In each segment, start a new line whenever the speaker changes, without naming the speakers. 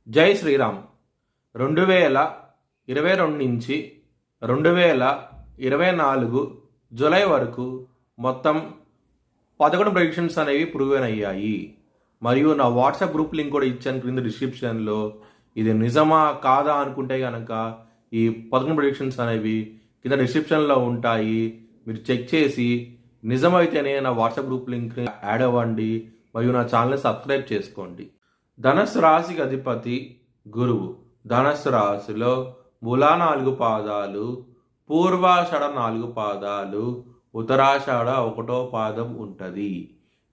జై శ్రీరామ్. 2022 నుంచి 2024 జూలై వరకు మొత్తం 11 ప్రెడిక్షన్స్ అనేవి ప్రూవెన్ అయ్యాయి. మరియు నా వాట్సాప్ గ్రూప్ లింక్ కూడా ఇచ్చాను క్రింద డిస్క్రిప్షన్లో. ఇది నిజమా కాదా అనుకుంటే కనుక ఈ 11 ప్రెడిక్షన్స్ అనేవి కింద డిస్క్రిప్షన్లో ఉంటాయి. మీరు చెక్ చేసి నిజమైతేనే నా వాట్సాప్ గ్రూప్ లింక్ యాడ్ అవ్వండి మరియు నా ఛానల్ని సబ్స్క్రైబ్ చేసుకోండి. ధనుస్సు రాశికి అధిపతి గురువు. ధనుస్సు రాశిలో మూలా 4 పాదాలు, పూర్వాషాఢ 4 పాదాలు, ఉత్తరాషాఢ 1వ పాదం ఉంటుంది.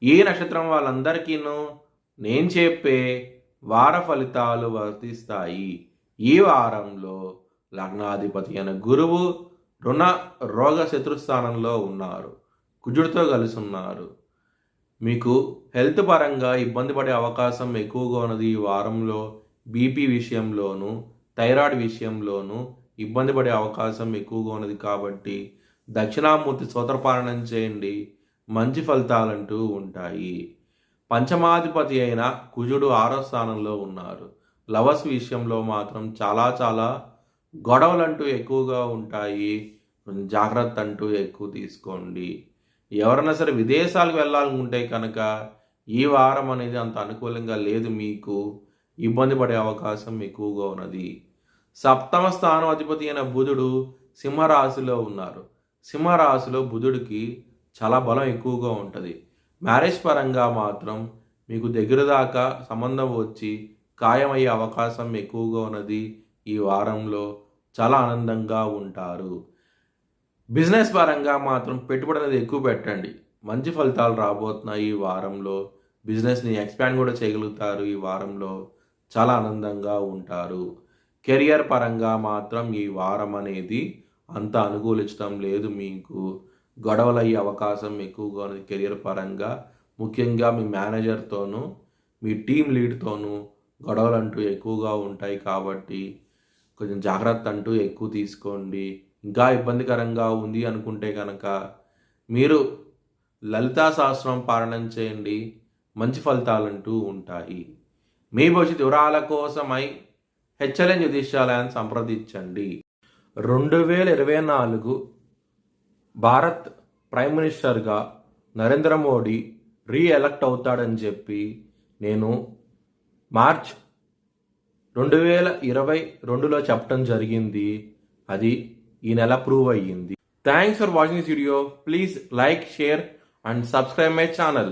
ఈ నక్షత్రం వాళ్ళందరికీను నేను చెప్పే వార ఫలితాలు వర్తిస్తాయి. ఈ వారంలో లగ్నాధిపతి అయిన గురువు రుణ రోగ శత్రుస్థానంలో ఉన్నారు, కుజుడితో కలిసి ఉన్నారు. మీకు హెల్త్ పరంగా ఇబ్బంది పడే అవకాశం ఎక్కువగా ఉన్నది. ఈ వారంలో బీపీ విషయంలోనూ థైరాయిడ్ విషయంలోనూ ఇబ్బంది పడే అవకాశం ఎక్కువగా ఉన్నది. కాబట్టి దక్షిణామూర్తి స్తోత్రపారాయణం చేయండి, మంచి ఫలితాలంటూ ఉంటాయి. పంచమాధిపతి అయిన కుజుడు 6వ స్థానంలో ఉన్నారు. లవర్స్ విషయంలో మాత్రం చాలా గొడవలంటూ ఎక్కువగా ఉంటాయి. జాగ్రత్త అంటూ ఎక్కువ తీసుకోండి. ఎవరైనా సరే విదేశాలకు వెళ్ళాలనుకుంటే కనుక ఈ వారం అనేది అంత అనుకూలంగా లేదు, మీకు ఇబ్బంది పడే అవకాశం ఎక్కువగా ఉన్నది. 7వ స్థానం అధిపతి అయిన బుధుడు సింహరాశిలో ఉన్నారు. సింహరాశిలో బుధుడికి చాలా బలం ఎక్కువగా ఉంటుంది. మ్యారేజ్ పరంగా మాత్రం మీకు దగ్గర దాకా సంబంధం వచ్చి ఖాయమయ్యే అవకాశం ఎక్కువగా ఉన్నది. ఈ వారంలో చాలా ఆనందంగా ఉంటారు. బిజినెస్ పరంగా మాత్రం పెట్టుబడి అనేది ఎక్కువ పెట్టండి, మంచి ఫలితాలు రాబోతున్నాయి. ఈ వారంలో బిజినెస్ని ఎక్స్పాండ్ కూడా చేయగలుగుతారు. ఈ వారంలో చాలా ఆనందంగా ఉంటారు. కెరియర్ పరంగా మాత్రం ఈ వారం అనేది అంత అనుకూలించడం లేదు. మీకు గొడవలు అయ్యే అవకాశం ఎక్కువగా ఉంది. కెరియర్ పరంగా ముఖ్యంగా మీ మేనేజర్తోనూ మీ టీం లీడ్తోనూ గొడవలు అంటూ ఎక్కువగా ఉంటాయి. కాబట్టి కొంచెం జాగ్రత్త అంటూ ఎక్కువ తీసుకోండి. ఇంకా ఇబ్బందికరంగా ఉంది అనుకుంటే కనుక మీరు లలితా సహస్రం పారాయణం చేయండి, మంచి ఫలితాలంటూ ఉంటాయి. మీ భవిష్యత్ వివరాల కోసమై హెచ్ఎల్ఎన్ జ్యోతిష్యాలయాన్ని సంప్రదించండి. 2024 భారత్ ప్రైమ్ మినిస్టర్గా నరేంద్ర మోడీ రీఎలక్ట్ అవుతాడని చెప్పి నేను మార్చ్ 2022లో చెప్పడం జరిగింది. అది ఈ నెల ప్రూవ్ అయ్యింది. Thanks for watching this video. Please like, share and subscribe my channel.